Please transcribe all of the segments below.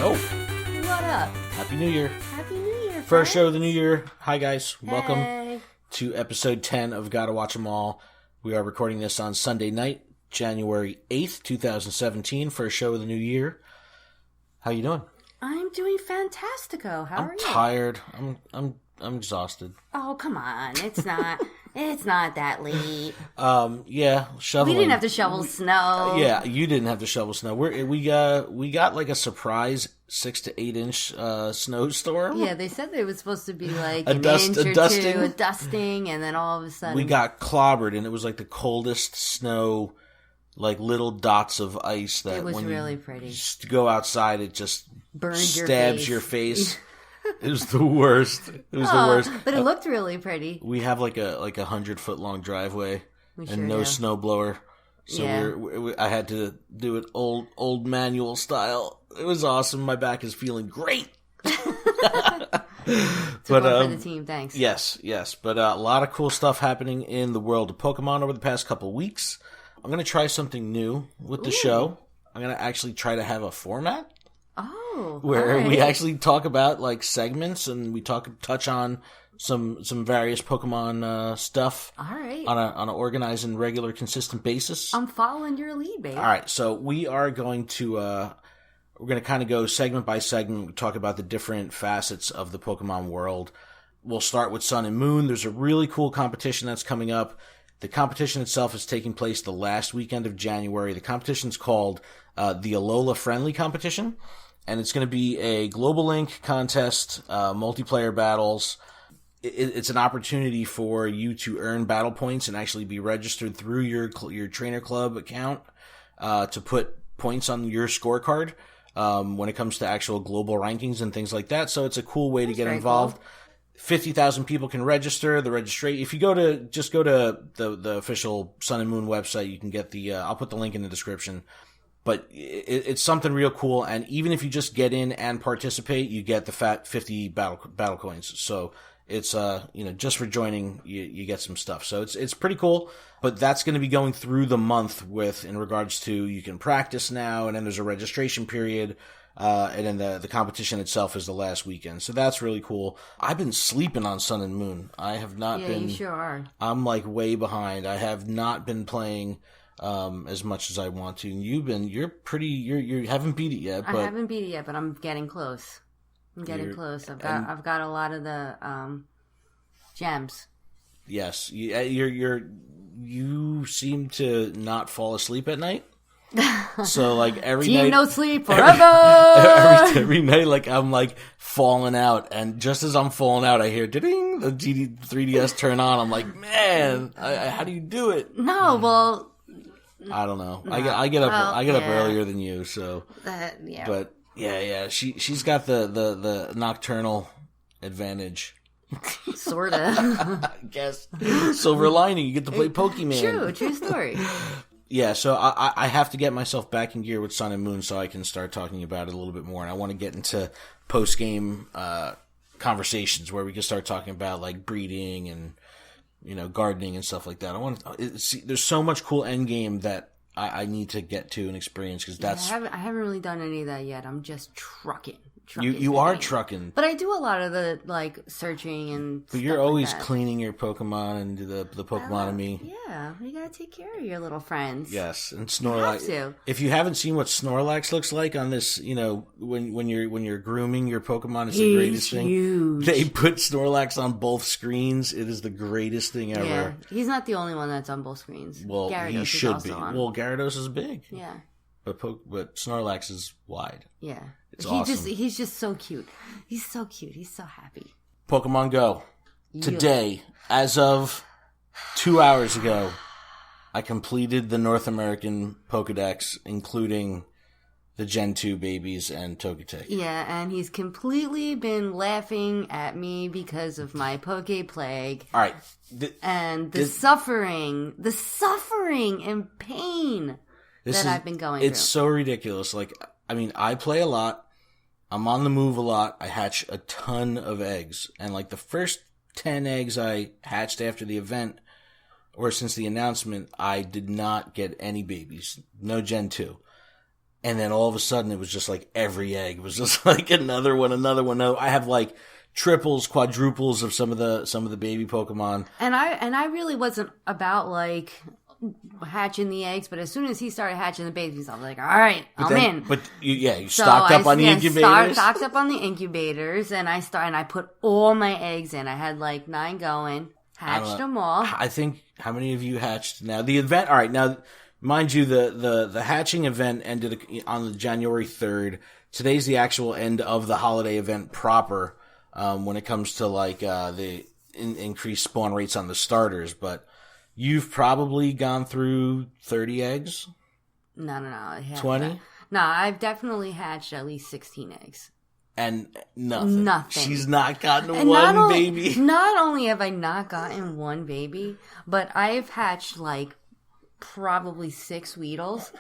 Yo. What up? Happy New Year. Happy New Year, First friends. show of the new year. Hi, guys. Hey. Welcome to episode 10 of Gotta Watch 'Em All. We are recording this on Sunday night, January 8th, 2017. First show of the new year. How you doing? I'm doing fantastico. How are you? I'm tired. I'm exhausted. Oh, come on. It's not. It's not that late. Yeah, shoveling. We didn't have to shovel snow. Yeah, you didn't have to shovel snow. We got like a surprise 6 to 8 inch snowstorm. Yeah, they said it was supposed to be like a dusting, a dusting, and then all of a sudden we got clobbered, and it was like the coldest snow, like little dots of ice that it was when really you pretty. Just go outside, it just Stabs your face. It was the worst. It was the worst. But it looked really pretty. We have like a 100-foot long driveway and sure no do. snow blower, so Yeah. I had to do it old manual style. It was awesome. My back is feeling great. But for the team, thanks. Yes. But a lot of cool stuff happening in the world of Pokemon over the past couple of weeks. I'm going to try something new with the show. I'm going to actually try to have a format. Oh, Where right. we actually talk about like segments, and we touch on some various Pokemon stuff. All right. On an organized and regular, consistent basis. I'm following your lead, babe. All right, so we are going to kind of go segment by segment, talk about the different facets of the Pokemon world. We'll start with Sun and Moon. There's a really cool competition that's coming up. The competition itself is taking place the last weekend of January. The competition's called the Alola Friendly Competition, and it's going to be a global link contest, multiplayer battles. It's an opportunity for you to earn battle points and actually be registered through your trainer club account to put points on your scorecard when it comes to actual global rankings and things like that. So it's a cool way to get involved. Cool. 50,000 people can register. The registration, if you go to the official Sun and Moon website, you can get the. I'll put the link in the description. But it's something real cool, and even if you just get in and participate, you get the fat 50 battle coins. So it's just for joining, you get some stuff. So it's pretty cool. But that's going to be going through the month in regards to you can practice now, and then there's a registration period. And then the competition itself is the last weekend. So that's really cool. I've been sleeping on Sun and Moon. I have not been. Yeah, you sure are. I'm like way behind. I have not been playing as much as I want to. And you haven't beat it yet. But I haven't beat it yet, but I'm getting close. I've got a lot of the gems. Yes, you seem to not fall asleep at night. So like every Team night, no sleep forever. every night, like I'm like falling out, and just as I'm falling out, I hear ding, the 3DS turn on. I'm like, man, how do you do it? No, well, I don't know. No. I get up earlier than you, so. Yeah. But yeah, she's got the nocturnal advantage. Sorta. I guess. Silver lining, you get to play Pokemon. True story. Yeah, so I have to get myself back in gear with Sun and Moon so I can start talking about it a little bit more. And I want to get into post-game conversations where we can start talking about like breeding and gardening and stuff like that. There's so much cool end game that I need to get to and experience because that's. I haven't really done any of that yet. I'm just trucking. You are trucking, but I do a lot of the like searching and. But you're always cleaning your Pokemon and the Pokemonomy. Yeah, you gotta take care of your little friends. Yes, and Snorlax. If you haven't seen what Snorlax looks like on this, when you're grooming your Pokemon, it's the greatest thing. Huge. They put Snorlax on both screens. It is the greatest thing ever. Yeah, he's not the only one that's on both screens. Well, Gyarados he should be. On. Well, Gyarados is big. Yeah. But Snorlax is wide. Yeah. It's awesome. He's just so cute. He's so cute. He's so happy. Pokemon Go. Today, as of 2 hours ago, I completed the North American Pokedex, including the Gen 2 babies and Togetic. Yeah, and he's completely been laughing at me because of my Poke Plague. All right. The suffering and pain that I've been going through. It's so ridiculous. Like, I mean, I play a lot. I'm on the move a lot. I hatch a ton of eggs. And like the first 10 eggs I hatched after the event, or since the announcement, I did not get any babies. No Gen 2. And then all of a sudden, it was just like every egg was just like another one. No, I have like triples, quadruples of some of the baby Pokemon. And I really wasn't about like hatching the eggs, but as soon as he started hatching the babies, I was like, all right, I'm in. But you stocked up on the incubators? Stocked up on the incubators, and I put all my eggs in. I had like 9 going, hatched them all. I think, how many of you hatched now? The event, all right, now, mind you, the hatching event ended on the January 3rd. Today's the actual end of the holiday event proper, when it comes to like, the increased spawn rates on the starters, but you've probably gone through 30 eggs? No. 20? No, I've definitely hatched at least 16 eggs. And nothing. She's not gotten baby. Not only have I not gotten one baby, but I've hatched like probably 6 Weedles.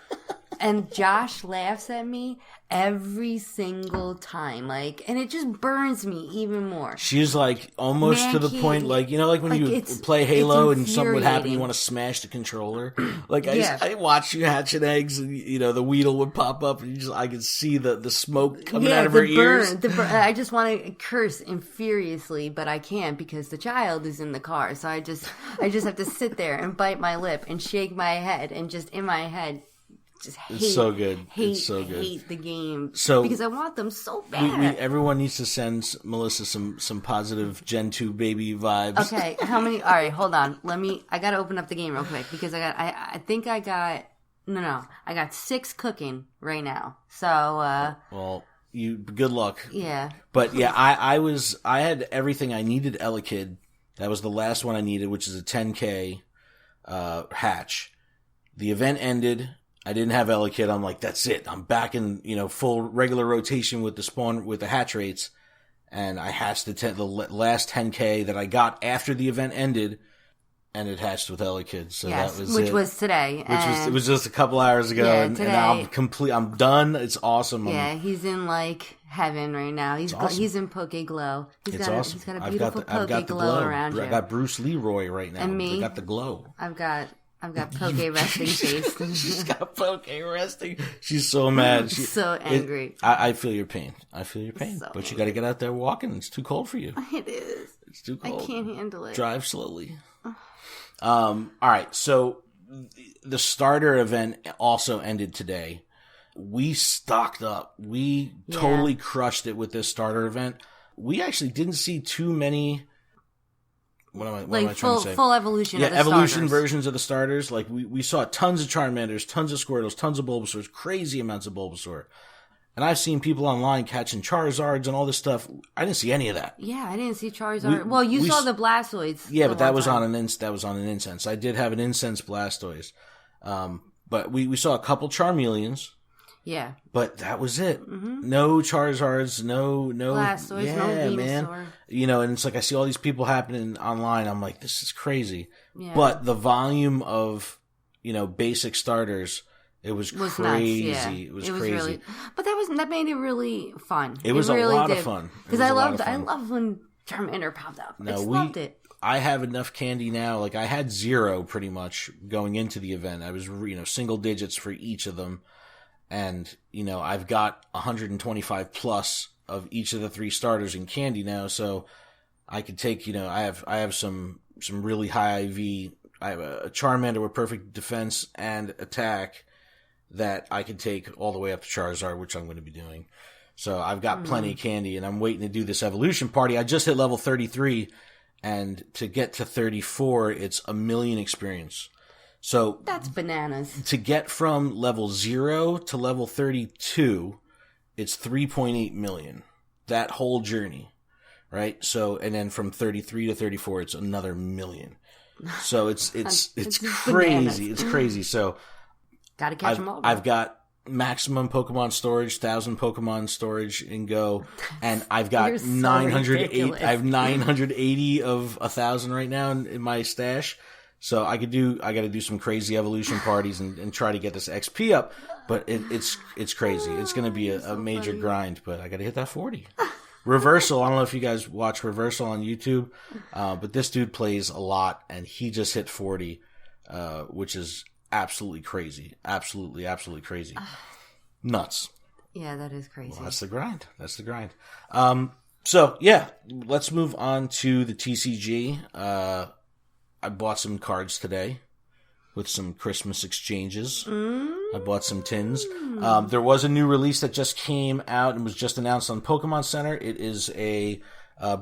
And Josh laughs at me every single time, like, and it just burns me even more. She's like almost to the point, like, you know, like when you play Halo and something would happen, you want to smash the controller. Like I watch you hatching eggs, and you know the Weedle would pop up, and I could see the smoke coming out of her ears. I just want to curse furiously, but I can't because the child is in the car. So I just have to sit there and bite my lip and shake my head and just in my head. Just hate, it's so good. Hate the game because I want them so bad. Everyone needs to send Melissa some positive Gen 2 baby vibes. Okay, how many? All right, hold on. I gotta open up the game real quick because I got 6 cooking right now. So well, good luck. Yeah, but yeah, I had everything I needed. Elekid, that was the last one I needed, which is a 10K hatch. The event ended. I didn't have Elekid. I'm like, that's it. I'm back in, full regular rotation with the hatch rates. And I hatched the last 10K that I got after the event ended, and it hatched with Elekid. So that was which was today. It was just a couple hours ago. Yeah, and today. And I'm done. It's awesome. Yeah, he's in like heaven right now. He's in Poke Glow. Awesome. He's got a beautiful Poke Glow around him. I got Bruce Leroy right now. And me. I got the glow. I've got Poke resting face. She's got Poke resting. She's so mad. She's so angry. I feel your pain. So but angry. You got to get out there walking. It's too cold for you. It is. It's too cold. I can't handle it. Drive slowly. All right. So the starter event also ended today. We stocked up. We totally crushed it with this starter event. We actually didn't see too many. What am I trying to say? Full evolution of the evolution starters. versions of the starters. Like, we saw tons of Charmanders, tons of Squirtles, tons of Bulbasaurs, crazy amounts of Bulbasaur. And I've seen people online catching Charizards and all this stuff. I didn't see any of that. Yeah, I didn't see Charizard. You saw the Blastoids. Yeah, but that was on an incense. I did have an incense Blastoise. But we saw a couple Charmeleons. Yeah. But that was it. Mm-hmm. No Charizards, no Blastoise, no Venusaur. Man. And it's like I see all these people happening online. I'm like, this is crazy. Yeah. But the volume of, basic starters, it was crazy. Nuts, yeah. It was crazy. Really, but that made it really fun. It was really a lot of fun. Because I loved when Charmander popped up. I just loved it. I have enough candy now. Like, I had 0 pretty much going into the event. I was, single digits for each of them. And, I've got 125 plus of each of the 3 starters in candy now. So I could take, I have some really high IV. I have a Charmander with perfect defense and attack that I can take all the way up to Charizard, which I'm going to be doing. So I've got plenty of candy, and I'm waiting to do this evolution party. I just hit level 33, and to get to 34, it's 1 million experience. So that's bananas. To get from level 0 to level 32, it's 3.8 million. That whole journey, right? So, and then from 33 to 34, it's another 1 million. So it's crazy. It's crazy. So gotta catch them all. I've got maximum Pokemon storage, 1,000 Pokemon storage in Go, and I've got 908. I have 980 of 1,000 right now in my stash. So I got to do some crazy evolution parties and try to get this XP up, but it's crazy. It's going to be a major grind, but I got to hit that 40. Reversal, I don't know if you guys watch Reversal on YouTube, but this dude plays a lot, and he just hit 40, which is absolutely crazy. Absolutely crazy. nuts. Yeah, that is crazy. Well, that's the grind. So, yeah, let's move on to the TCG. I bought some cards today with some Christmas exchanges. I bought some tins. There was a new release that just came out and was just announced on Pokemon Center. It is a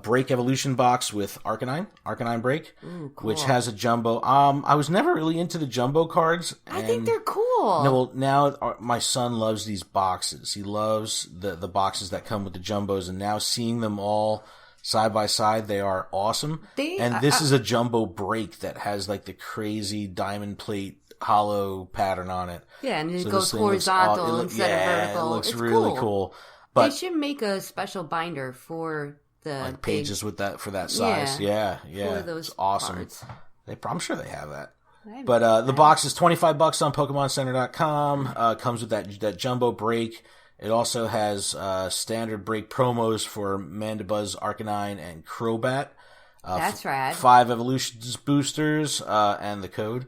Break Evolution box with Arcanine Break, Ooh, cool. which has a jumbo. I was never really into the jumbo cards. I think they're cool. No, well, now my son loves these boxes. He loves the boxes that come with the jumbos, and now seeing them all side by side, they are awesome. This is a jumbo break that has like the crazy diamond plate hollow pattern on it. Yeah, and it goes horizontal instead of vertical. It looks really cool. But they should make a special binder for the like pages with that for that size. Yeah. For those it's awesome. cards. I'm sure they have that. But the box is $25 on PokemonCenter.com. Comes with that jumbo break. It also has standard break promos for Mandibuzz, Arcanine, and Crobat. That's rad. 5 evolutions boosters and the code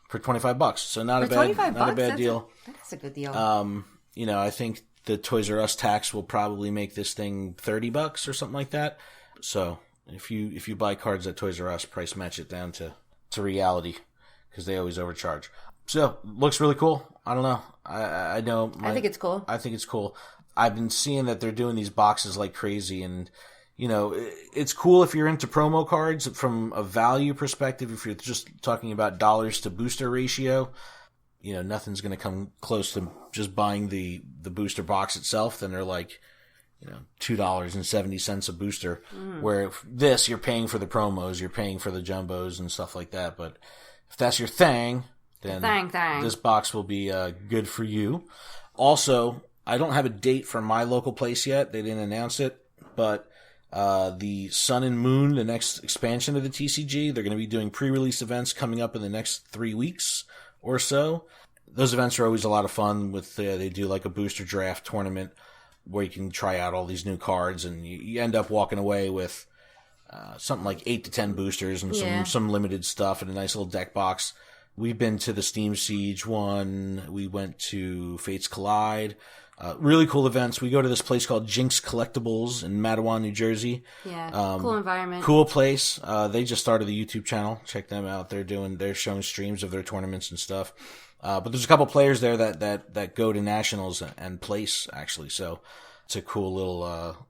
for $25. So not a bad deal. That's a good deal. I think the Toys R Us tax will probably make this thing $30 or something like that. So if you buy cards at Toys R Us, price match it down to reality because they always overcharge. So looks really cool. I don't know. I know. I think it's cool. I think it's cool. I've been seeing that they're doing these boxes like crazy, and it's cool if you're into promo cards from a value perspective. If you're just talking about dollars to booster ratio, nothing's going to come close to just buying the booster box itself. Then they're like, $2.70 a booster. Where this, you're paying for the promos, you're paying for the jumbos and stuff like that. But if that's your thing, then this box will be good for you. Also, I don't have a date for my local place yet. They didn't announce it, but the Sun and Moon, the next expansion of the TCG, they're going to be doing pre-release events coming up in the next 3 weeks or so. Those events are always a lot of fun. They do like a booster draft tournament where you can try out all these new cards, and you end up walking away with something like 8 to 10 boosters and some limited stuff in a nice little deck box. We've been to the Steam Siege one. We went to Fates Collide. Really cool events. We go to this place called Jinx Collectibles in Matawan, New Jersey. Yeah, cool environment. Cool place. They just started the YouTube channel. Check them out. They're showing streams of their tournaments and stuff. But there's a couple players there that go to nationals and place actually. So it's a cool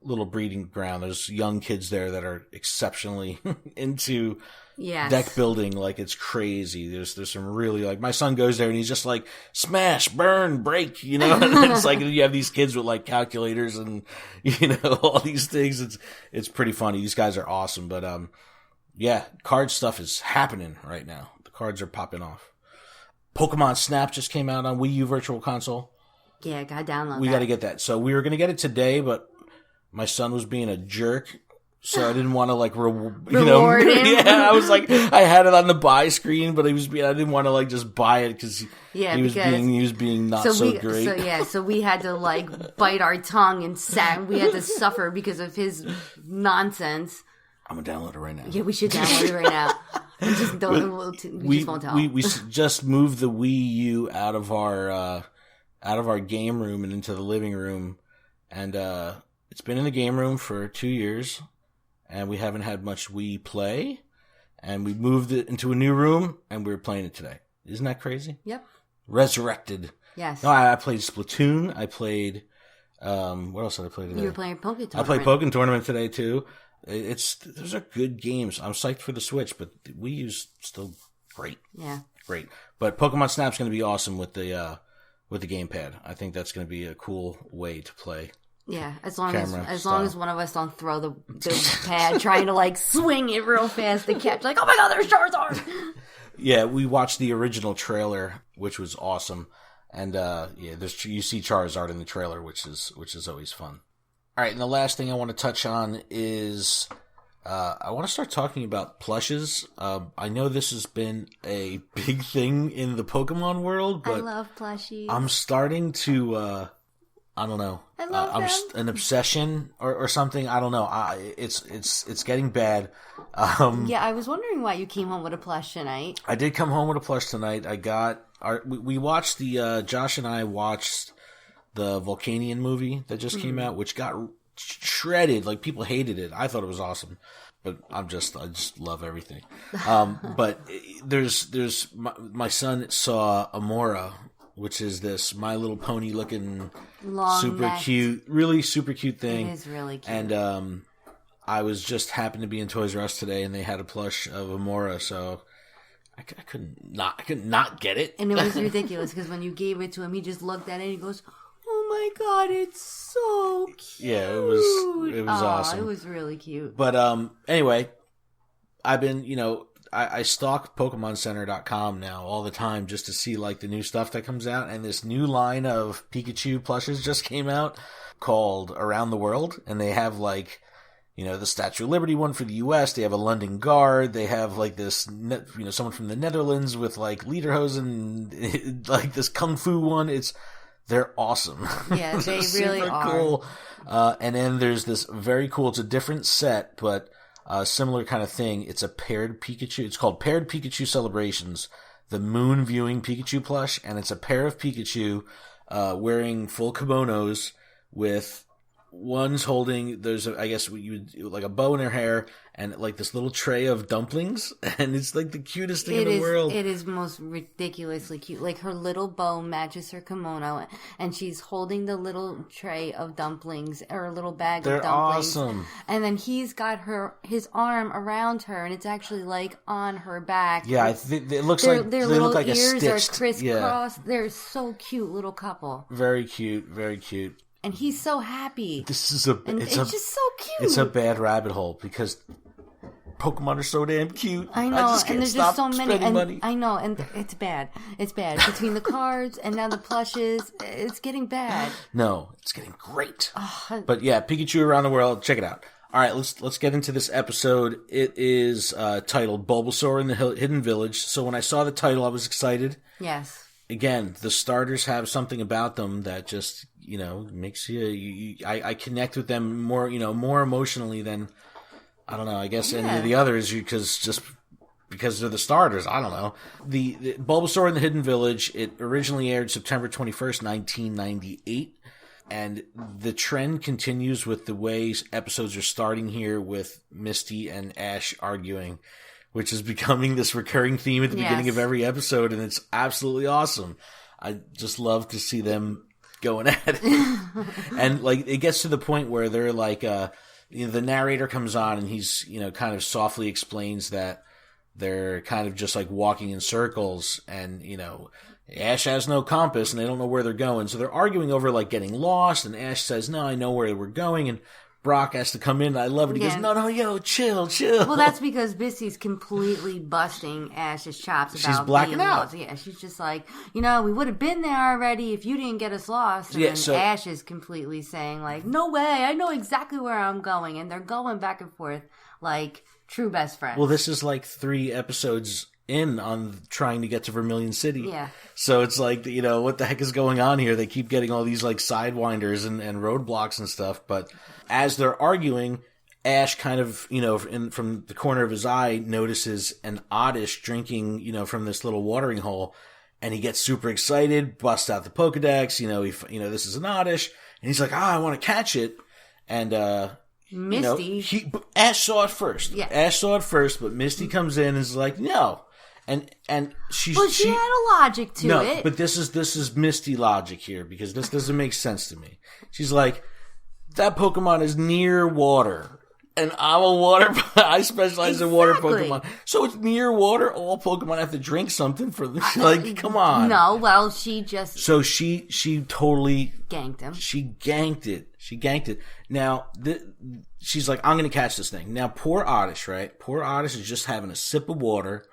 little breeding ground. There's young kids there that are exceptionally into deck building, like it's crazy. There's some really, like, my son goes there and he's just like smash, burn, break, It's like you have these kids with like calculators and all these things. It's pretty funny. These guys are awesome. But card stuff is happening right now. The cards are popping off. Pokemon Snap just came out on Wii U Virtual Console. Yeah, gotta download. We got to get that. So we were going to get it today, but my son was being a jerk. So I didn't want to reward him. Yeah, I was like, I had it on the buy screen, but I didn't want to just buy it because he was being not so great. So we had to bite our tongue and we had to suffer because of his nonsense. I'm gonna download it right now. Yeah, we should download it right now. We just won't tell. We just moved the Wii U out of our game room and into the living room, and it's been in the game room for 2 years. And we haven't had much Wii play. And we moved it into a new room, and we were playing it today. Isn't that crazy? Yep. Resurrected. Yes. No, I played Splatoon. I played... what else did I play today? You were playing Poké Tournament. I played Poké Tournament today, too. Those are good games. I'm psyched for the Switch, but the Wii U's still great. Yeah. Great. But Pokemon Snap's going to be awesome with the gamepad. I think that's going to be a cool way to play. Yeah, as long as one of us don't throw the pad trying to swing it real fast to catch, oh my god, there's Charizard! Yeah, we watched the original trailer, which was awesome, and you see Charizard in the trailer, which is always fun. All right, and the last thing I want to touch on is I want to start talking about plushes. I know this has been a big thing in the Pokemon world, but I love plushies. I'm starting to. I don't know. I love them. An obsession or something. I don't know. It's getting bad. I was wondering why you came home with a plush tonight. I did come home with a plush tonight. I got we watched Josh and I watched the Volcanion movie that just came out, which got shredded. Like, people hated it. I thought it was awesome. But I just love everything. But there's my son saw Amora, which is this My Little Pony looking really super cute thing. It is really cute. And I was just happened to be in Toys R Us today, and they had a plush of Amora, so I could not get it. And it was ridiculous because when you gave it to him, he just looked at it and he goes, "Oh my god, it's so cute!" Yeah, it was awesome. It was really cute. But anyway, I've been I stalk PokemonCenter.com now all the time just to see like the new stuff that comes out, and this new line of Pikachu plushes just came out called Around the World, and they have like the Statue of Liberty one for the U.S. They have a London Guard. They have like this, someone from the Netherlands with like lederhosen, like this kung fu one. They're awesome. Yeah, they really are. Cool. And then there's this very cool. It's a different set, but similar kind of thing. It's a paired Pikachu. It's called Paired Pikachu Celebrations. The Moon Viewing Pikachu plush, and it's a pair of Pikachu wearing full kimonos with. One's holding, I guess you would like a bow in her hair and like this little tray of dumplings, and it's like the cutest thing in the world. It is most ridiculously cute. Like her little bow matches her kimono, and she's holding the little tray of dumplings or a little bag of dumplings. They're awesome. And then he's got his arm around her, and it's actually like on her back. Yeah, it looks like their they look like ears a stitched. Are crisscrossed. Yeah. They're so cute, little couple. Very cute, very cute. And he's so happy. It's just so cute. It's a bad rabbit hole because Pokemon are so damn cute. I know, I just can't and there's stop just so many. money. I know, and it's bad. It's bad between the cards and now the plushes. It's getting bad. No, it's getting great. But yeah, Pikachu Around the World. Check it out. All right, let's get into this episode. It is titled Bulbasaur in the Hidden Village. So when I saw the title, I was excited. Yes. Again, the starters have something about them that just, makes I connect with them more, more emotionally than, I don't know, I guess any of the others, because they're the starters. I don't know. The Bulbasaur in the Hidden Village, it originally aired September 21st, 1998. And the trend continues with the way episodes are starting here with Misty and Ash arguing, which is becoming this recurring theme at the beginning of every episode, and it's absolutely awesome. I just love to see them going at it. And like it gets to the point where they're like the narrator comes on and he's kind of softly explains that they're kind of just like walking in circles, and Ash has no compass and they don't know where they're going, so they're arguing over like getting lost, and Ash says, "No, I know where we're going," and Brock has to come in, and I love it. He goes, no, yo, chill. Well, that's because Misty's completely busting Ash's chops about she's blacking being out. Lost. Yeah, she's just like, we would have been there already if you didn't get us lost. And then Ash is completely saying like, no way, I know exactly where I'm going. And they're going back and forth like true best friends. Well, this is like 3 episodes in on trying to get to Vermilion City. Yeah. So it's like, what the heck is going on here? They keep getting all these like sidewinders and roadblocks and stuff, but as they're arguing, Ash kind of, from the corner of his eye notices an Oddish drinking, from this little watering hole, and he gets super excited, busts out the Pokedex, this is an Oddish, and he's like, I want to catch it, and Misty, Ash saw it first. Yeah. Ash saw it first, but Misty comes in and is like, no. And she had a logic to it. No, but this is Misty logic here, because this doesn't make sense to me. She's like, that Pokemon is near water, and I'm a water. I specialize in water Pokemon, so it's near water. All Pokemon have to drink something for them. Like, come on. No, well, she just she totally ganked him. She ganked it. Now she's like, I'm gonna catch this thing. Now poor Oddish, right? Poor Oddish is just having a sip of water.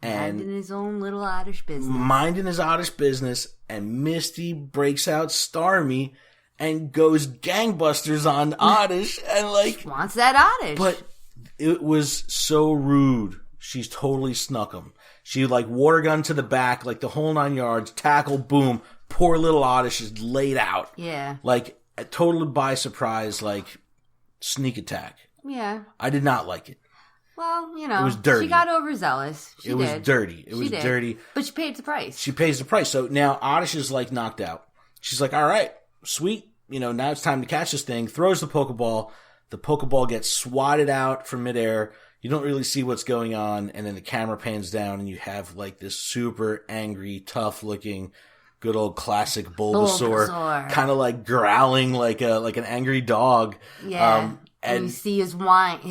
And minding his own little Oddish business. Minding his Oddish business, and Misty breaks out Starmie and goes gangbusters on Oddish, and like... She wants that Oddish. But it was so rude. She's totally snuck him. She like water gun to the back, like the whole 9 yards, tackle, boom. Poor little Oddish is laid out. Yeah. Like, totally by surprise, like, sneak attack. Yeah. I did not like it. Well, it was dirty. She got overzealous. It was dirty. It was dirty. But she paid the price. She pays the price. So now Oddish is like knocked out. She's like, all right, sweet, now it's time to catch this thing, throws the Pokeball. The Pokeball gets swatted out from midair. You don't really see what's going on, and then the camera pans down, and you have like this super angry, tough-looking, good old classic Bulbasaur. Kind of like growling like an angry dog. Yeah. And you see his vines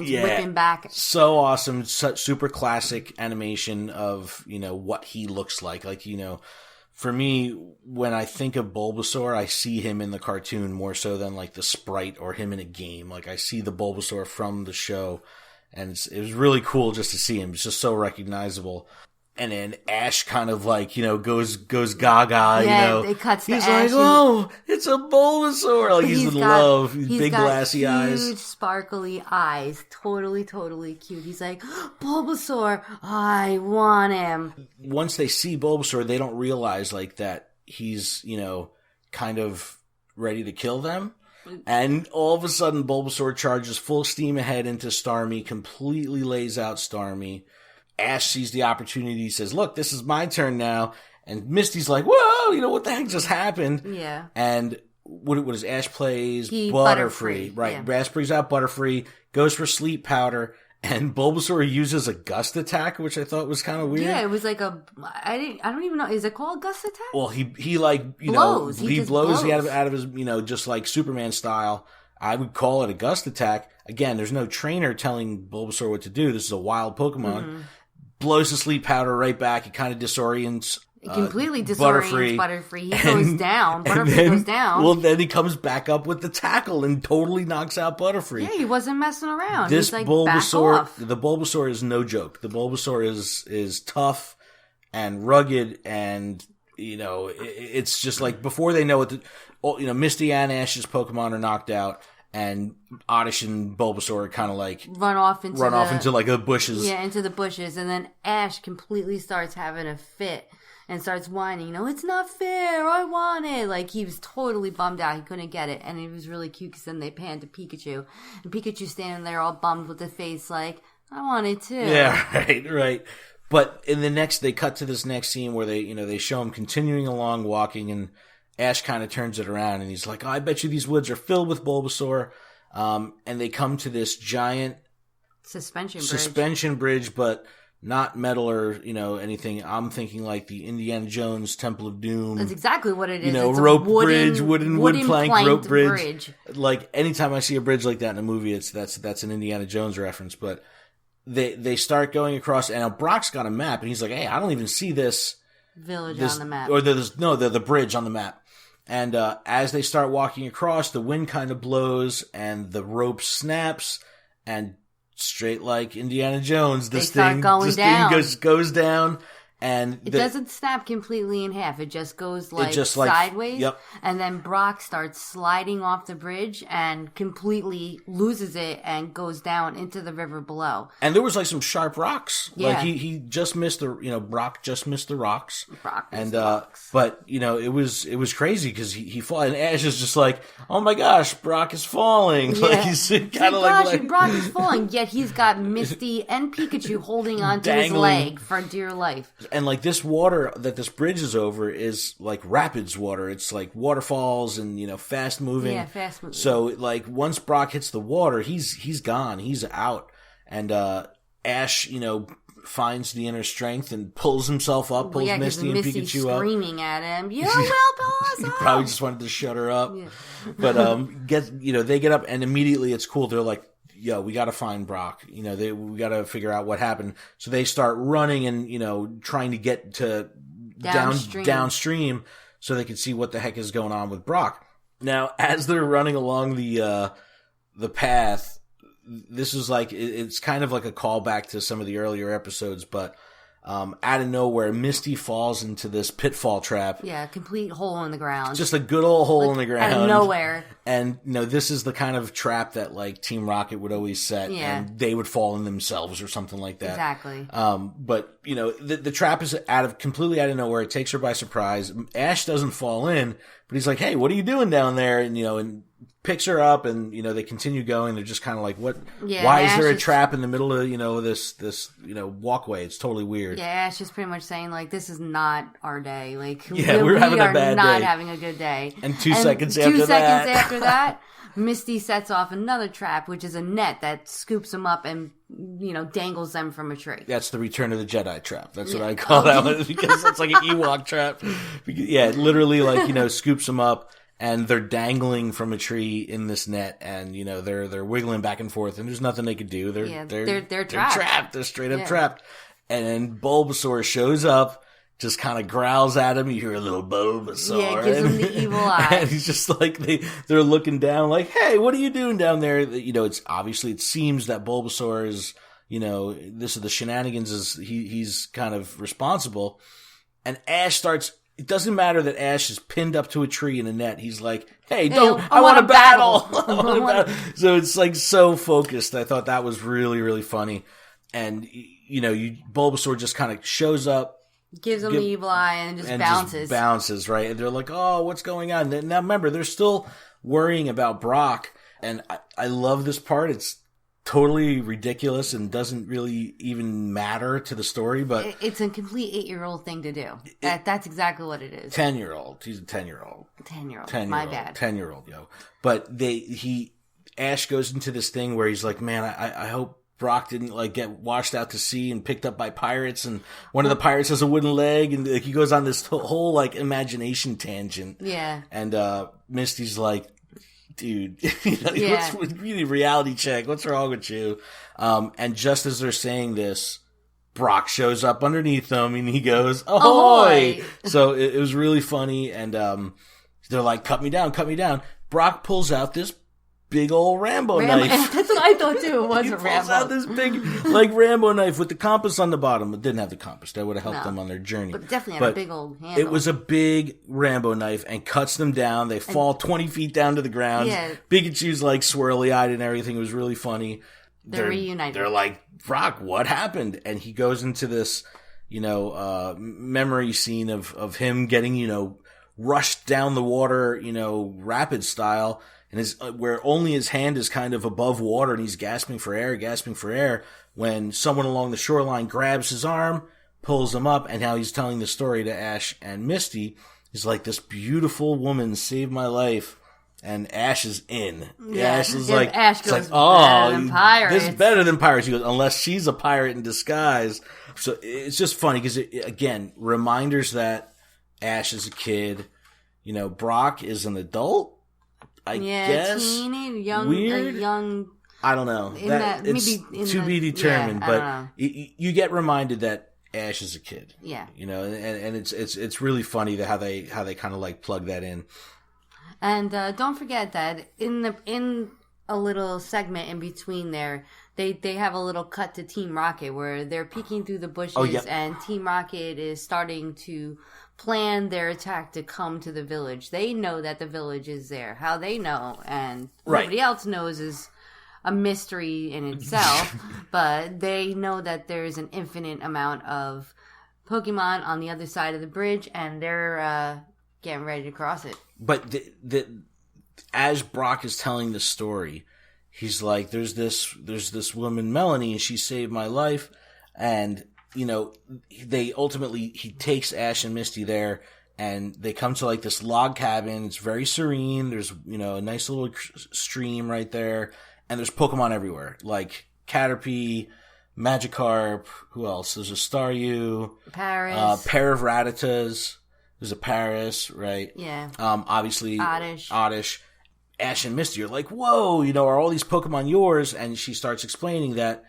whipping back. So awesome. Such super classic animation of, what he looks like. Like, for me, when I think of Bulbasaur, I see him in the cartoon more so than like the sprite or him in a game. Like I see the Bulbasaur from the show, and it was really cool just to see him. It's just so recognizable. And then Ash kind of like, goes gaga, Yeah, it cuts to He's Ash. like, oh, it's a Bulbasaur. Like he's in love. He's big glassy eyes. Huge sparkly eyes. Totally, totally cute. He's like, Bulbasaur, I want him. Once they see Bulbasaur, they don't realize like that he's, kind of ready to kill them. And all of a sudden Bulbasaur charges full steam ahead into Starmie, completely lays out Starmie. Ash sees the opportunity, says, look, this is my turn now. And Misty's like, whoa, what the heck just happened? Yeah. And what is Ash plays? Butterfree. Right. Yeah. Ash brings out Butterfree, goes for Sleep Powder, and Bulbasaur uses a Gust Attack, which I thought was kind of weird. Yeah, it was like I don't even know, is it called Gust Attack? Well, he like, blows. He blows out of his, just like Superman style. I would call it a Gust Attack. Again, there's no trainer telling Bulbasaur what to do. This is a wild Pokemon. Mm-hmm. Blows the Sleep Powder right back. It kind of disorients. It completely disorients Butterfree. He goes down. Butterfree goes down. Well, then he comes back up with the tackle and totally knocks out Butterfree. Yeah, he wasn't messing around. This He's like, Bulbasaur, back off. the Bulbasaur is no joke. The Bulbasaur is tough and rugged, and it's just like before they know it. Misty and Ash's Pokemon are knocked out. And Oddish and Bulbasaur kind of like run off into like the bushes. Yeah, into the bushes. And then Ash completely starts having a fit and starts whining, it's not fair. I want it. Like he was totally bummed out. He couldn't get it. And it was really cute because then they panned to Pikachu. And Pikachu standing there all bummed with the face like, I want it too. Yeah, right. But they cut to this next scene where they show him continuing along, walking, and Ash kind of turns it around and he's like, I bet you these woods are filled with Bulbasaur. And they come to this giant suspension bridge, but not metal or, anything. I'm thinking like the Indiana Jones Temple of Doom. That's exactly what it is. It's rope bridge, wood plank rope bridge. Like anytime I see a bridge like that in a movie, that's an Indiana Jones reference. But they start going across, and now Brock's got a map, and he's like, hey, I don't even see this village on the map. Or the bridge on the map. And as they start walking across, the wind kind of blows and the rope snaps, and straight like Indiana Jones, this thing goes down. And it doesn't snap completely in half. It just goes sideways. Yep. And then Brock starts sliding off the bridge and completely loses it and goes down into the river below. And there was like some sharp rocks. Yeah. Like he just missed Brock just missed the rocks. Rocks. But it was crazy because he fall, and Ash is just like, oh my gosh, Brock is falling. Yeah. Like he's kind of like Brock is falling. Yet he's got Misty and Pikachu holding onto his leg for dear life. And like this water that this bridge is over is like rapids water. It's like waterfalls and fast moving. Yeah, fast moving. So like once Brock hits the water, he's gone. He's out. And Ash, finds the inner strength and pulls himself up, pulls Misty and Pikachu up. Screaming at him, "You will pass!" He probably just wanted to shut her up. Yeah. But they get up and immediately it's cool. They're like, yo, we got to find Brock. We got to figure out what happened. So they start running and, trying to get to downstream so they can see what the heck is going on with Brock. Now, as they're running along the path, this is like, it's kind of like a callback to some of the earlier episodes, but out of nowhere, Misty falls into this pitfall trap. Yeah, complete hole in the ground. Just a good old hole in the ground. Out of nowhere. And, this is the kind of trap that, like, Team Rocket would always set. Yeah. And they would fall in themselves or something like that. Exactly. But, the trap is completely out of nowhere. It takes her by surprise. Ash doesn't fall in, but he's like, hey, what are you doing down there? And, and picks her up, and they continue going. They're just kind of like, what? Yeah, why is there a trap in the middle of this walkway? It's totally weird. Yeah, Ash is pretty much saying like, this is not our day. Like, we're having a bad not day. Having a good day. And 2 seconds after that, Misty sets off another trap, which is a net that scoops them up and dangles them from a tree. That's the Return of the Jedi trap. That's what I call that one, because it's like an Ewok trap. Yeah, it literally scoops them up, and they're dangling from a tree in this net, and they're wiggling back and forth, and there's nothing they could do. They're trapped. They're straight up trapped. And then Bulbasaur shows up, just kind of growls at him. You hear a little Bulbasaur. Yeah, gives him the evil eye. And he's just like, they're looking down like, hey, what are you doing down there? It's obviously, it seems that Bulbasaur is, this is the shenanigans, he's kind of responsible. And Ash starts, it doesn't matter that Ash is pinned up to a tree in a net. He's like, hey, I want to battle. So it's like so focused. I thought that was really, really funny. And, Bulbasaur just kind of shows up, gives them the evil eye, and just bounces. Just bounces, right? And they're like, oh, what's going on? Now remember, they're still worrying about Brock, and I love this part. It's totally ridiculous and doesn't really even matter to the story, but it's a complete 8-year-old thing to do. That's exactly what it is. 10-year-old. He's a 10-year-old. 10-year-old. My bad. 10-year-old, yo. But Ash goes into this thing where he's like, man, I hope Brock didn't get washed out to sea and picked up by pirates, and one of the pirates has a wooden leg, and he goes on this whole imagination tangent. Yeah. And Misty's like, dude, what's really reality check? What's wrong with you? And just as they're saying this, Brock shows up underneath them, and he goes, ahoy! So it was really funny, and they're like, cut me down. Brock pulls out this big old Rambo knife. That's what I thought too. It was a Rambo. He pulls out this big, Rambo knife with the compass on the bottom. It didn't have the compass. That would have helped them on their journey. But definitely had a big old handle. It was a big Rambo knife and cuts them down. They fall 20 feet down to the ground. Yeah. Pikachu's swirly-eyed and everything. It was really funny. They're reunited. They're like, Brock, what happened? And he goes into this, memory scene of him getting, rushed down the water, rapid style. And where only his hand is kind of above water, and he's gasping for air, when someone along the shoreline grabs his arm, pulls him up, and how he's telling the story to Ash and Misty. He's like, this beautiful woman saved my life, and Ash is in. Yeah. Ash is Ash goes, better than pirates. This is better than pirates. He goes, unless she's a pirate in disguise. So it's just funny, because again, reminders that Ash is a kid, Brock is an adult. I guess. Weird. Young. I don't know. It's to be determined, but you get reminded that Ash is a kid. Yeah. And it's really funny how they kind of plug that in. And don't forget that in a little segment in between there, they have a little cut to Team Rocket where they're peeking through the bushes, and Team Rocket is starting to plan their attack to come to the village. They know that the village is there. How they know and nobody else knows is a mystery in itself, but they know that there's an infinite amount of Pokemon on the other side of the bridge, and they're getting ready to cross it. But as Brock is telling the story, he's like, there's this woman, Melanie, and she saved my life, and he takes Ash and Misty there, and they come to this log cabin. It's very serene. There's, a nice little stream right there, and there's Pokemon everywhere, like Caterpie, Magikarp, who else? There's a Staryu, Paris, pair of Rattatas. There's a Paris, right? Yeah. Obviously, Oddish. Ash and Misty are like, whoa, are all these Pokemon yours? And she starts explaining that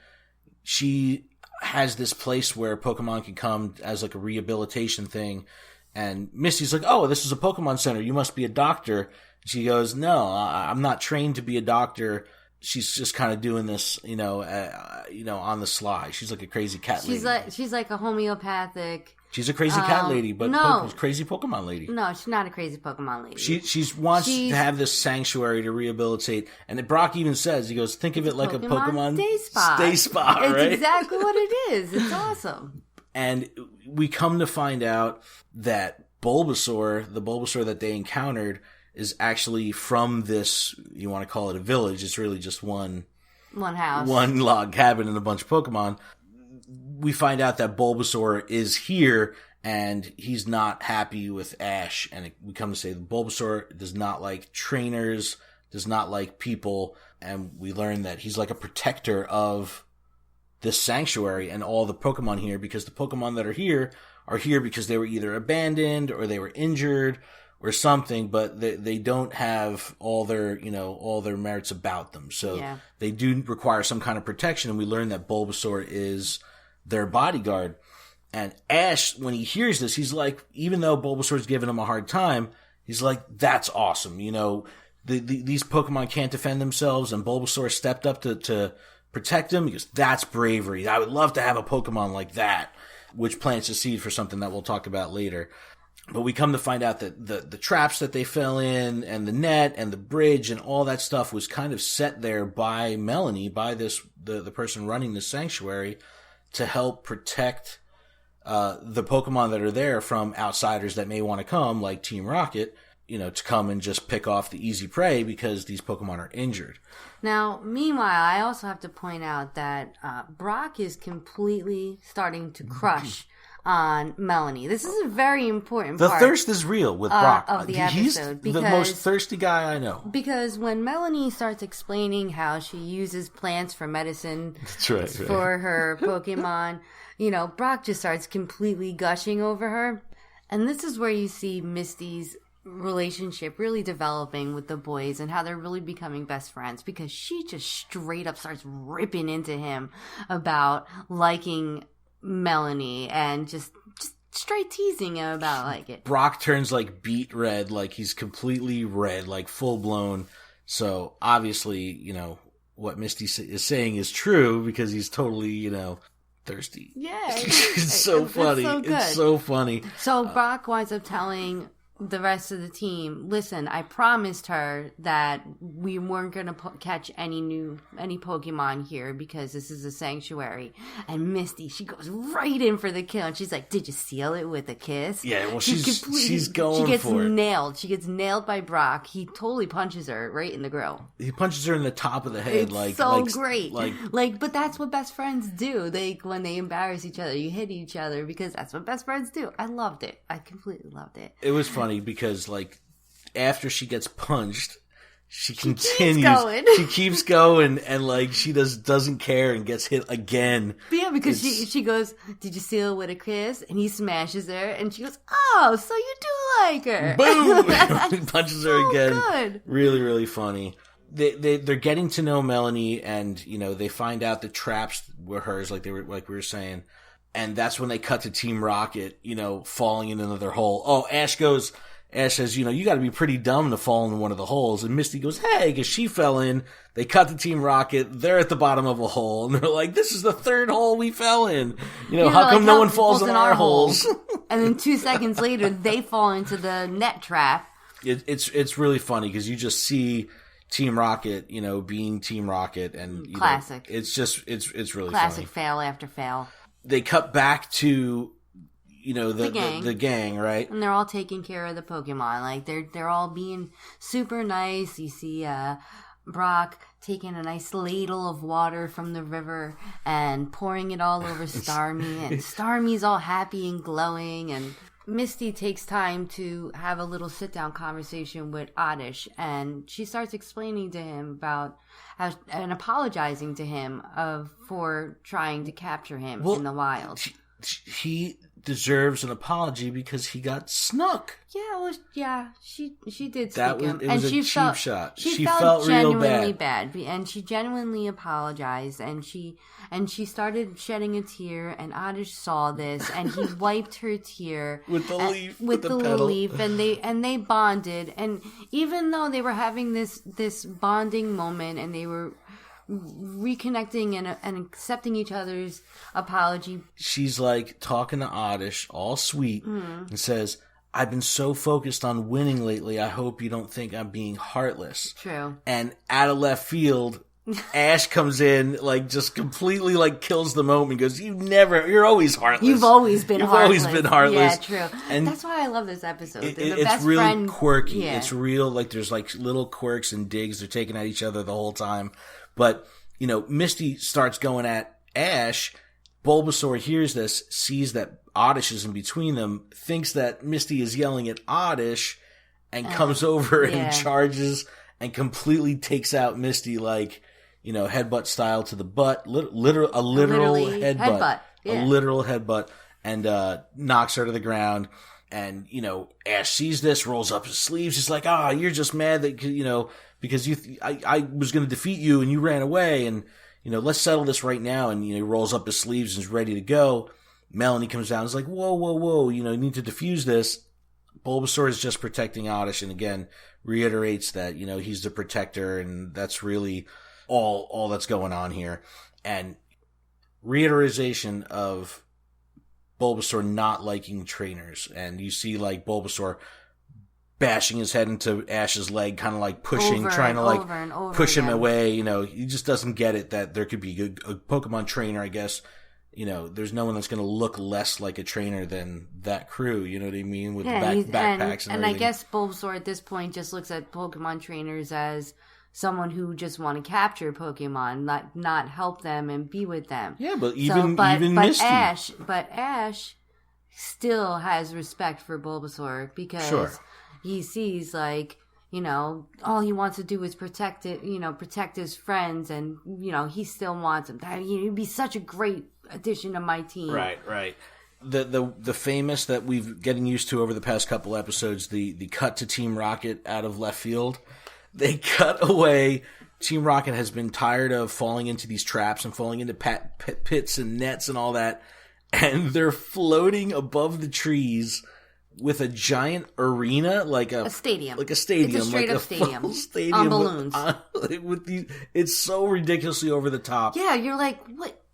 she has this place where Pokemon can come as a rehabilitation thing. And Misty's like, oh, this is a Pokemon center. You must be a doctor. She goes, no, I'm not trained to be a doctor. She's just kind of doing this, on the sly. She's like a crazy cat lady. She's like a homeopathic. She's a crazy cat lady, but crazy Pokemon lady. No, she's not a crazy Pokemon lady. She wants to have this sanctuary to rehabilitate. And Brock even says, he goes, think of it like a Pokemon stay spa, right? It's exactly what it is. It's awesome. And we come to find out that Bulbasaur, the Bulbasaur that they encountered, is actually from this, you want to call it a village, it's really just one house, one log cabin and a bunch of Pokemon. We find out that Bulbasaur is here, and he's not happy with Ash, and we come to say that Bulbasaur does not like trainers, does not like people, and we learn that he's like a protector of this sanctuary and all the Pokemon here, because the Pokemon that are here because they were either abandoned or they were injured or something, but they don't have all their merits about them. So they do require some kind of protection, and we learn that Bulbasaur is their bodyguard. And Ash, when he hears this, he's like, even though Bulbasaur's giving him a hard time, he's like, that's awesome. These Pokemon can't defend themselves, and Bulbasaur stepped up to protect him. He goes, that's bravery. I would love to have a Pokemon like that, which plants a seed for something that we'll talk about later. But we come to find out that the traps that they fell in, and the net, and the bridge, and all that stuff was kind of set there by Melanie, by the person running the sanctuary, to help protect the Pokemon that are there from outsiders that may want to come, like Team Rocket, to come and just pick off the easy prey because these Pokemon are injured. Now, meanwhile, I also have to point out that Brock is completely starting to crush on Melanie. This is a very important part. The thirst is real with Brock. Of the episode. He's the most thirsty guy I know. Because when Melanie starts explaining how she uses plants for medicine for her Pokemon, Brock just starts completely gushing over her. And this is where you see Misty's relationship really developing with the boys and how they're really becoming best friends, because she just straight up starts ripping into him about liking Melanie and just straight teasing him about it. Brock turns beet red, he's completely red, full blown. So obviously, what Misty is saying is true, because he's totally, thirsty. Yeah. It's so funny. It's so funny. So Brock winds up telling the rest of the team, listen, I promised her that we weren't going to catch any Pokemon here because this is a sanctuary. And Misty, she goes right in for the kill, and she's like, did you seal it with a kiss? Yeah, well, she's going for it. She gets nailed. She gets nailed by Brock. He totally punches her right in the grill. He punches her in the top of the head. It's so great. But that's what best friends do. When they embarrass each other, you hit each other, because that's what best friends do. I loved it. I completely loved it. It was funny because after she gets punched, she continues. She keeps going, and she doesn't care and gets hit again. But yeah, because she goes, did you seal it with a kiss? And he smashes her, and she goes, oh, so you do like her. Boom! He punches her again. Good. Really, really funny. They're getting to know Melanie, and they find out the traps were hers, like we were saying. And that's when they cut to Team Rocket, falling in another hole. Oh, Ash says, you got to be pretty dumb to fall in one of the holes. And Misty goes, hey, because she fell in. They cut to Team Rocket. They're at the bottom of a hole. And they're like, this is the third hole we fell in. How come no one falls in our holes? And then 2 seconds later, they fall into the net trap. It's really funny because you just see Team Rocket, being Team Rocket. And classic. It's really classic funny. Fail after fail. They cut back to the gang, right? And they're all taking care of the Pokemon. They're all being super nice. You see Brock taking a nice ladle of water from the river and pouring it all over Starmie, and Starmie's all happy and glowing, and Misty takes time to have a little sit-down conversation with Oddish, and she starts explaining to him about and apologizing to him for trying to capture him in the wild. He deserves an apology because he got snuck. Yeah, she did snuck him. It was a cheap shot. She felt genuinely real bad, and she genuinely apologized, and she started shedding a tear, and Oddish saw this, and he wiped her tear with the leaf, with the little leaf, and they bonded. And even though they were having this bonding moment, and they were reconnecting and accepting each other's apology, she's talking to Oddish all sweet and says, I've been so focused on winning lately, I hope you don't think I'm being heartless. True. And out of left field, Ash comes in, like, just completely, like, kills the moment. Goes, you're always heartless. You've always been heartless. Yeah, true. And that's why I love this episode. It's really quirky. Yeah. It's real, like, there's, like, little quirks and digs. They're taking at each other the whole time. But, Misty starts going at Ash. Bulbasaur hears this, sees that Oddish is in between them, thinks that Misty is yelling at Oddish, and comes over and charges and completely takes out Misty, like, headbutt style to the butt, a literal headbutt. Yeah. A literal headbutt, and knocks her to the ground. And, Ash sees this, rolls up his sleeves. He's like, you're just mad that, because I was going to defeat you and you ran away. And, let's settle this right now. And, he rolls up his sleeves and is ready to go. Melanie comes down and is like, whoa, you need to defuse this. Bulbasaur is just protecting Oddish, and again, reiterates that, he's the protector, and that's really all that's going on here. And reiteration of Bulbasaur not liking trainers, and you see, like, Bulbasaur bashing his head into Ash's leg, kind of like pushing, trying to push him away. He just doesn't get it that there could be a Pokemon trainer, I guess. There's no one that's going to look less like a trainer than that crew, you know what I mean? With backpacks and everything. I guess Bulbasaur at this point just looks at Pokemon trainers as someone who just want to capture Pokemon, not help them and be with them. Yeah, but even Misty. Ash still has respect for Bulbasaur because he sees, like, all he wants to do is protect his friends, and, he still wants him. He'd be such a great addition to my team. Right. The famous that we've getting used to over the past couple episodes, the cut to Team Rocket out of left field. They cut away. Team Rocket has been tired of falling into these traps and falling into pits and nets and all that, and they're floating above the trees with a giant arena, like a stadium. It's a straight up stadium on balloons. It's so ridiculously over the top. Yeah, you're like,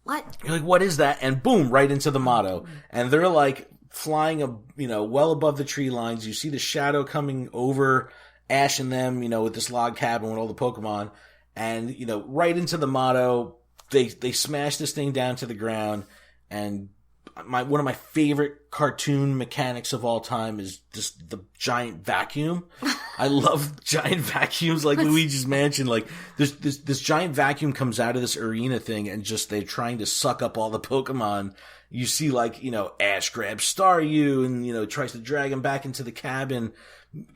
what? You're like, what is that? And boom, right into the motto. And they're like flying, well above the tree lines. You see the shadow coming over Ash and them, with this log cabin with all the Pokemon. And, right into the motto. They smash this thing down to the ground. And one of my favorite cartoon mechanics of all time is just the giant vacuum. I love giant vacuums, like Luigi's Mansion. Like this giant vacuum comes out of this arena thing, and just they're trying to suck up all the Pokemon. You see, like, Ash grabs Staryu and tries to drag him back into the cabin,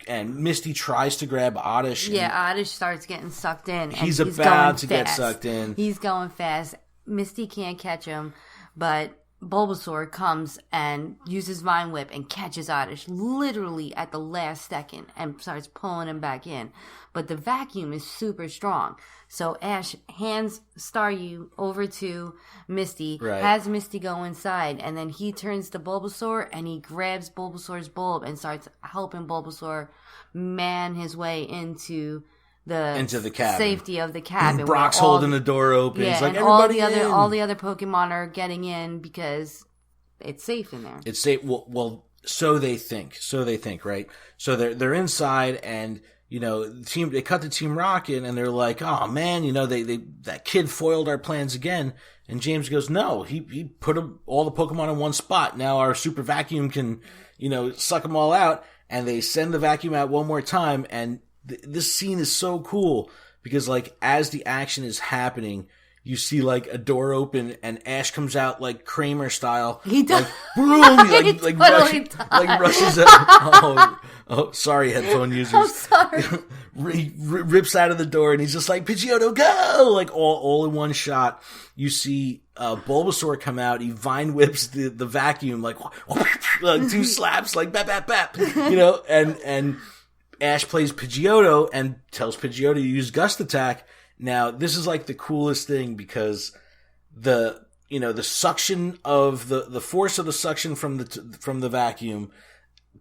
and Misty tries to grab Oddish. Yeah, Oddish starts getting sucked in. He's about to get sucked in. He's going fast. Misty can't catch him, but Bulbasaur comes and uses Vine Whip and catches Oddish literally at the last second and starts pulling him back in. But the vacuum is super strong. So Ash hands Staryu over to Misty, has Misty go inside, and then he turns to Bulbasaur and he grabs Bulbasaur's bulb and starts helping Bulbasaur man his way into the cabin. Safety of the cabin. Brock's holding the door open. Yeah, he's like, and all the other Pokemon are getting in because it's safe in there. It's safe. Well, so they think, right? So they're inside, and they cut to Team Rocket, and they're like, oh man, they that kid foiled our plans again. And James goes, no, he put all the Pokemon in one spot. Now our super vacuum can, suck them all out. And they send the vacuum out one more time, and this scene is so cool because, like, as the action is happening, you see, like, a door open and Ash comes out, like, Kramer style. He does. Like, boom! He, rushes out. Oh, sorry, headphone users. I'm sorry. He rips out of the door and he's just like, Pidgeotto, go! Like, all in one shot. You see Bulbasaur come out. He vine whips the vacuum, like, two slaps, like, bap, bap, bap. And Ash plays Pidgeotto and tells Pidgeotto to use Gust Attack. Now, this is like the coolest thing because the suction of the force of the suction from the vacuum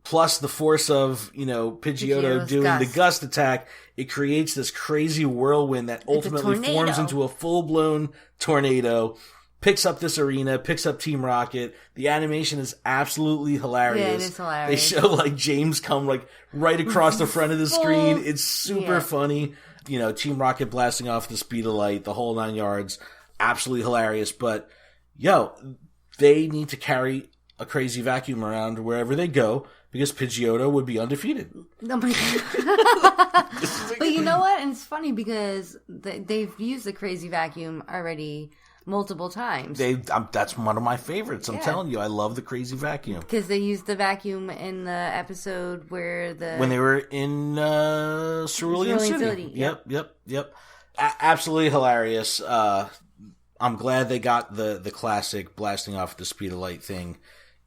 plus the force of, Pidgeotto doing the Gust Attack, it creates this crazy whirlwind that ultimately forms into a full-blown tornado. Picks up this arena, picks up Team Rocket. The animation is absolutely hilarious. Yeah, it is hilarious. They show, like, James come, like, right across the front of the screen. It's super funny. Team Rocket blasting off the speed of light, the whole 9 yards. Absolutely hilarious. But, they need to carry a crazy vacuum around wherever they go because Pidgeotto would be undefeated. Oh my God. But you know what? And it's funny because they've used the crazy vacuum already multiple times. That's one of my favorites. I'm telling you, I love the crazy vacuum. Because they used the vacuum in the episode when they were in Cerulean City. Yep. Absolutely hilarious. I'm glad they got the classic blasting off the speed of light thing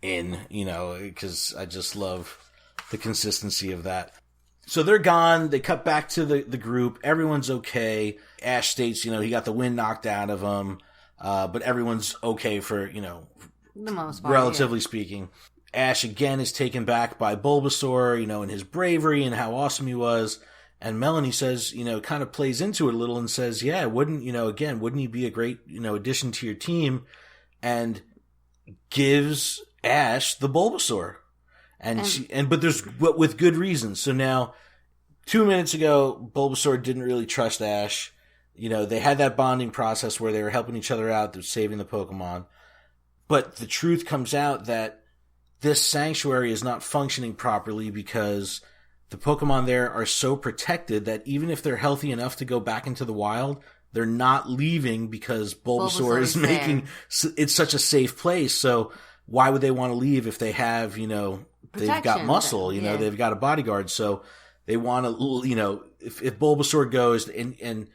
in, because I just love the consistency of that. So they're gone. They cut back to the group. Everyone's okay. Ash states, he got the wind knocked out of him. But everyone's okay for, the most part, relatively speaking. Ash again is taken back by Bulbasaur, and his bravery and how awesome he was. And Melanie says, kind of plays into it a little and says, yeah, wouldn't he be a great, addition to your team? And gives Ash the Bulbasaur. But with good reason. So now, 2 minutes ago, Bulbasaur didn't really trust Ash. They had that bonding process where they were helping each other out, they're saving the Pokemon. But the truth comes out that this sanctuary is not functioning properly because the Pokemon there are so protected that even if they're healthy enough to go back into the wild, they're not leaving because Bulbasaur is making it's such a safe place. So why would they want to leave if they have, they've got muscle, they've got a bodyguard. So they want to, if Bulbasaur goes and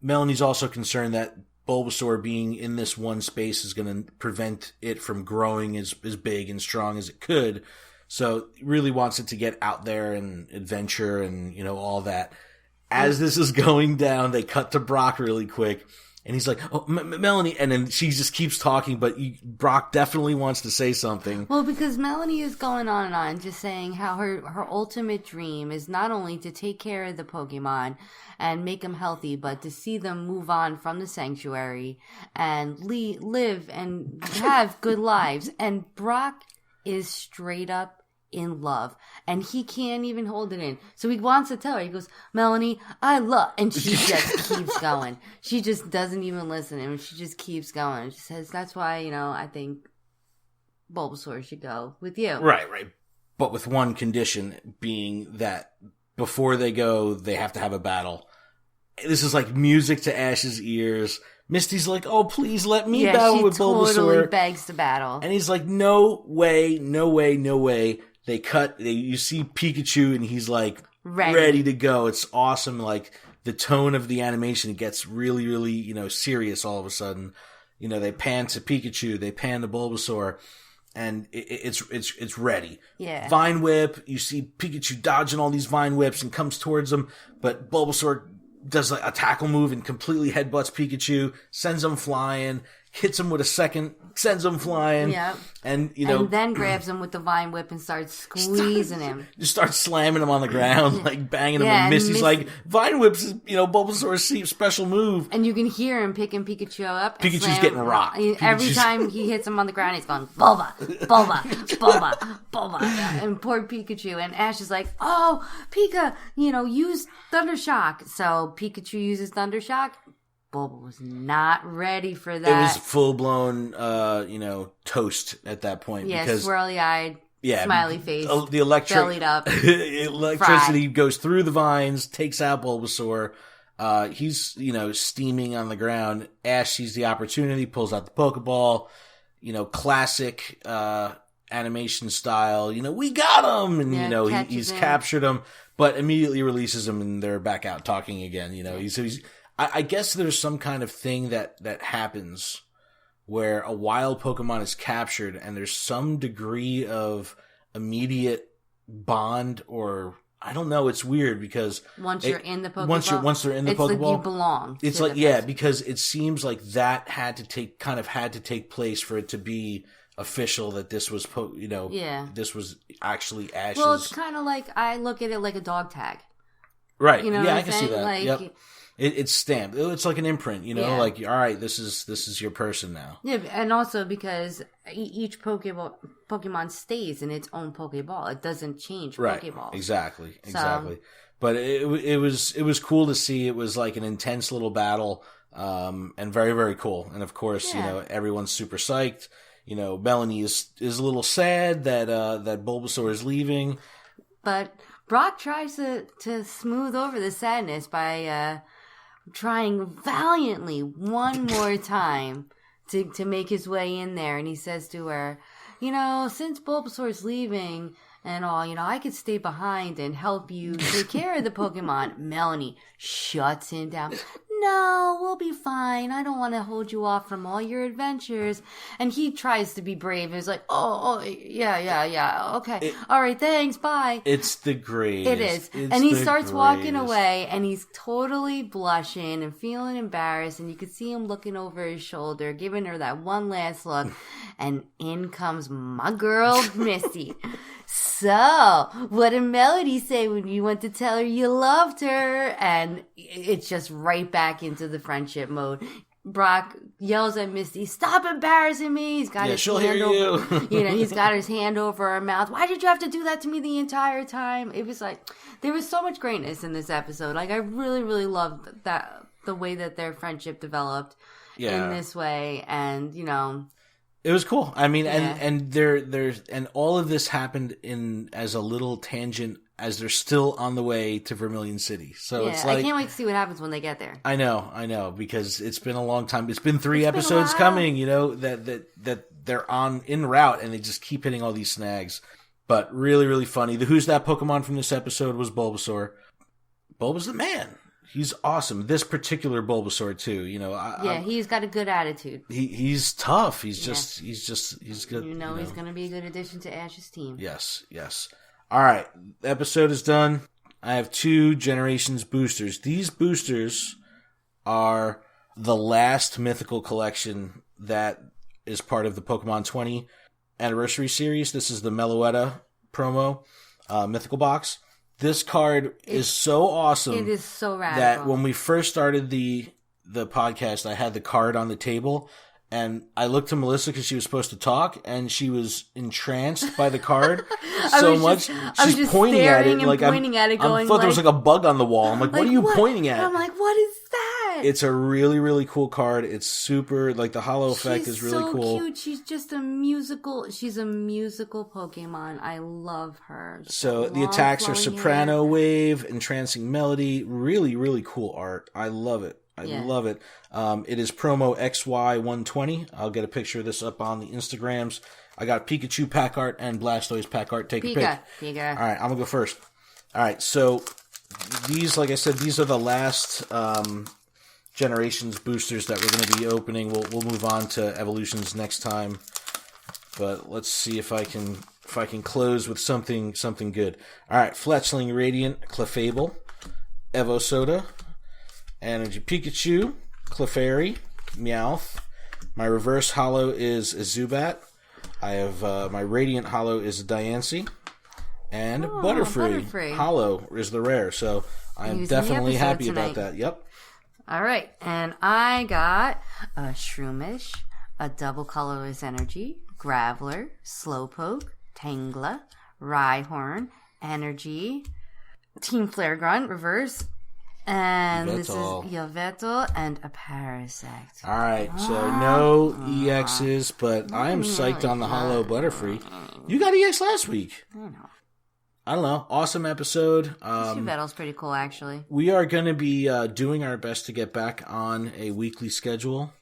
Melanie's also concerned that Bulbasaur being in this one space is going to prevent it from growing as big and strong as it could. So really wants it to get out there and adventure and, all that. As this is going down, they cut to Brock really quick. And he's like, oh, Melanie. And then she just keeps talking, but Brock definitely wants to say something. Well, because Melanie is going on and on, just saying how her ultimate dream is not only to take care of the Pokemon and make them healthy, but to see them move on from the sanctuary and live and have good lives. And Brock is straight up in love, and he can't even hold it in. So he wants to tell her. He goes, Melanie, I love, and she just keeps going. She just doesn't even listen to him. She just keeps going. She says, that's why, I think Bulbasaur should go with you. Right. But with one condition being that before they go, they have to have a battle. This is like music to Ash's ears. Misty's like, oh, please let me battle with Bulbasaur. She totally begs to battle. And he's like, no way. You see Pikachu and he's like ready to go. It's awesome. Like the tone of the animation gets really, really, serious all of a sudden. They pan to Pikachu, they pan to Bulbasaur, and it's ready. Yeah. Vine Whip, you see Pikachu dodging all these Vine Whips and comes towards him, but Bulbasaur does like a tackle move and completely headbutts Pikachu, sends him flying, hits him with a second, sends him flying. Yep. And, and then grabs him with the Vine Whip and starts squeezing him. Just starts slamming him on the ground, like banging him. And Misty's like, Vine Whip's is, Bulbasaur's special move. And you can hear him picking Pikachu up. Pikachu's getting rocked. Every time he hits him on the ground, he's going, Bulba, Bulba, Bulba, Bulba. And poor Pikachu. And Ash is like, oh, Pika, use Thunder Shock. So Pikachu uses Thunder Shock. Bulba was not ready for that. It was full-blown, toast at that point. Yeah, because, swirly-eyed, smiley face, the bellied up. Electricity goes through the vines, takes out Bulbasaur. He's, steaming on the ground. Ash sees the opportunity, pulls out the Pokeball, classic animation style. We got him! And, he's captured him, but immediately releases him, and they're back out talking again. He's I guess there's some kind of thing that happens where a wild Pokemon is captured and there's some degree of immediate bond, or I don't know. It's weird because once you're in the Pokeball, once they're in the Pokeball, like you belong. It's like because it seems like that had to take place for it to be official that this was this was actually Ash's. Well, it's kind of like I look at it like a dog tag. Right. You know I can see that. Like, yep. It's stamped. It's like an imprint, like, all right, this is your person now. Yeah, and also because each Pokemon stays in its own Pokeball. It doesn't change right. Pokeball. Exactly. But it was cool to see. It was like an intense little battle, and very, very cool. And of course, everyone's super psyched. Melanie is a little sad that Bulbasaur is leaving. But Brock tries to smooth over the sadness by trying valiantly one more time to make his way in there. And he says to her, since Bulbasaur's leaving and all, I could stay behind and help you take care of the Pokemon. Melanie shuts him down. No, we'll be fine. I don't want to hold you off from all your adventures. And he tries to be brave. He's like, yeah, okay. All right, thanks, bye. It's the greatest. It is. And he starts walking away, and he's totally blushing and feeling embarrassed. And you could see him looking over his shoulder, giving her that one last look. And in comes my girl, Misty. So, what did Melody say when you went to tell her you loved her? And it's just right back into the friendship mode. Brock yells at Misty, "Stop embarrassing me!" He's got his she'll hand hear over, you. He's got his hand over her mouth. Why did you have to do that to me the entire time? It was like there was so much greatness in this episode. Like I really, really loved the way that their friendship developed in this way, and It was cool. I mean, and there's all of this happened as a little tangent as they're still on the way to Vermilion City. So it's like, I can't wait to see what happens when they get there. I know, because it's been a long time. It's been 3 episodes coming, that they're en route and they just keep hitting all these snags. But really, really funny. The Who's That Pokemon from this episode was Bulbasaur. Bulba's the man. He's awesome. This particular Bulbasaur too, he's got a good attitude. He's tough. He's good. He's going to be a good addition to Ash's team. Yes. All right, the episode is done. I have 2 Generations boosters. These boosters are the last mythical collection that is part of the Pokemon 20 anniversary series. This is the Meloetta promo mythical box. This card is so awesome. It is so radical. That when we first started the podcast, I had the card on the table, and I looked to Melissa because she was supposed to talk, and she was entranced by the card so much. She's pointing at it, like pointing at it, going, I thought there was like a bug on the wall. I'm like, what are you pointing at? I'm like, what is that? It's a really, really cool card. It's super, like the holo effect is really cool. She's so cute. She's just a musical Pokemon. I love her. So the attacks are Soprano Wave, Entrancing Melody. Really, really cool art. I love it. I love it. It is promo XY120. I'll get a picture of this up on the Instagrams. I got Pikachu pack art and Blastoise pack art. Take a pick. Pika. All right, I'm going to go first. All right, so these, like I said, these are the last Generations boosters that we're going to be opening. We'll move on to Evolutions next time. But let's see if I can close with something good. All right, Fletchling Radiant, Clefable, Evosoda, Energy Pikachu, Clefairy, Meowth. My reverse holo is a Zubat. I have my Radiant holo is a Diancie. And Butterfree. Holo is the rare. So I'm definitely happy about that. Yep. All right. And I got a Shroomish, a double colorless energy, Graveler, Slowpoke, Tangela, Rhyhorn, Energy, Team Flare Grunt, reverse. And Yveltal. This is Yveltal and a Parasect. All right, so no EXs, but I am psyched on the holo Butterfree. You got EX last week. I don't know. Awesome episode. Yveltal's pretty cool, actually. We are going to be doing our best to get back on a weekly schedule,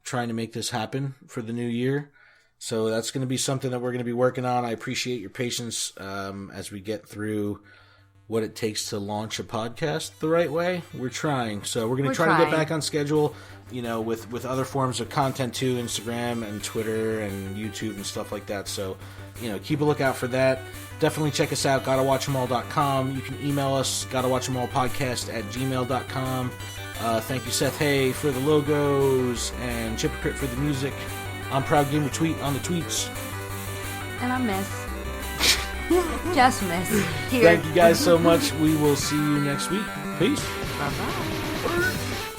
trying to make this happen for the new year. So that's going to be something that we're going to be working on. I appreciate your patience as we get through what it takes to launch a podcast the right way. We're trying. So we're going to try to get back on schedule, with other forms of content too, Instagram and Twitter and YouTube and stuff like that. So, keep a lookout for that. Definitely check us out, gottawatchemall.com. You can email us, gottawatchemallpodcast@gmail.com. Thank you, Seth Hay, for the logos, and Chippercrit for the music. I'm Proud Gamer Tweet on the tweets. And I'm Miss. Just Miss. Here. Thank you guys so much. We will see you next week. Peace. Bye-bye.